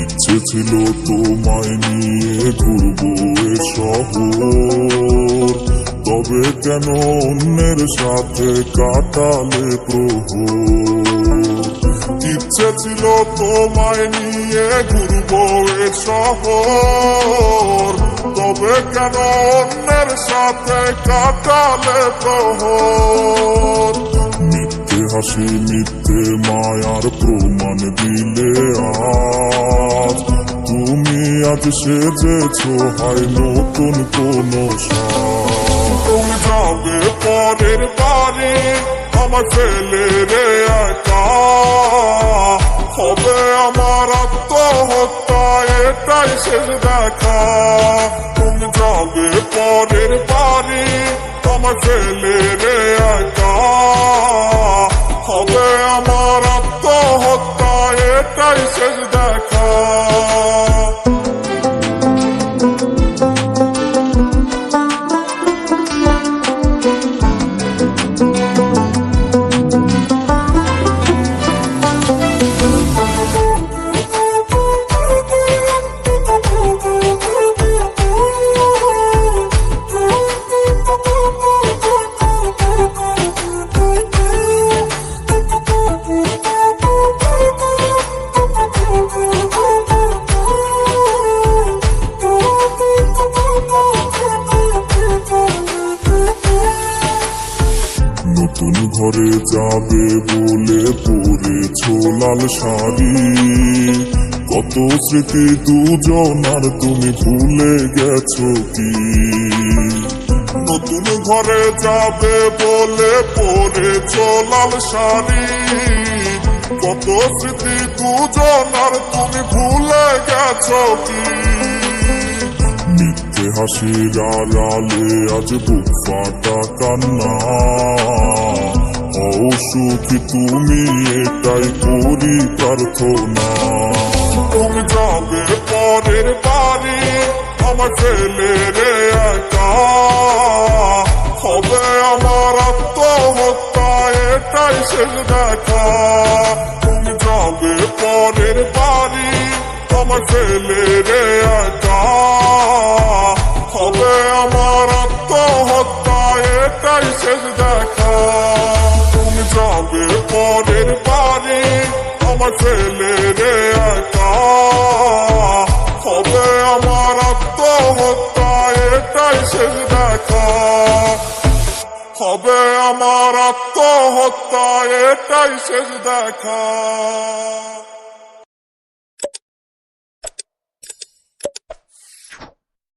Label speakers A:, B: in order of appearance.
A: ইচ্ছে ছিল তোমায় নিয়ে ঘুরবো এ শহর, তবে কেন অন্যের সাথে কাটালে প্রহর। ইচ্ছে ছিল তোমায় নিয়ে ঘুরবো এ শহর, তবে কেন অন্যের সাথে কাটালে প্রহর। মিথ্যে হাসি মিথ্যে মায়ার প্রমাণ দিলে আজ, তুমি আজ সেজেছো হয় নতুন কোন সাজ। তুমি যাবে পরের বাড়ি আমার ফেলে রে একা, হবে আমার আত্মহত্যা এটাই শেষ দেখা। তুমি যাবে পরের বাড়ি আমার ফেলে রে একা, হবে আমার আত্মহত্যা এটাই শেষ দেখা। নতুন ঘরে যাবে বলে পরেছো লাল শাড়ি, কত স্মৃতি দুজনার তুমি ভুলে গেছো কি? নতুন ঘরে যাবে বলে পরেছো লাল শাড়ি, কত স্মৃতি দুজনার তুমি ভুলে গেছো কি? মিথ্যে হাসির আড়ালে আজ বুক ফাটা কান্না, হও সুখী তুমি এটাই করি প্রার্থনা। তুমি যাবে পরের বাড়ি আমার ফেলে রে একা, হবে আমার আত্মহত্যা এটাই শেষ দেখা। তুমি যাবে পরের বাড়ি আমার ফেলে রে একা, হবে আমার আত্মহত্যা এটাই শেষ দেখা। তুমি যাবে পরের বাড়ি আমার ফেলে রে একা, হবে আমার আত্মহত্যা এটাই শেষ দেখা। হবে আমার আত্মহত্যা এটাই শেষ দেখা।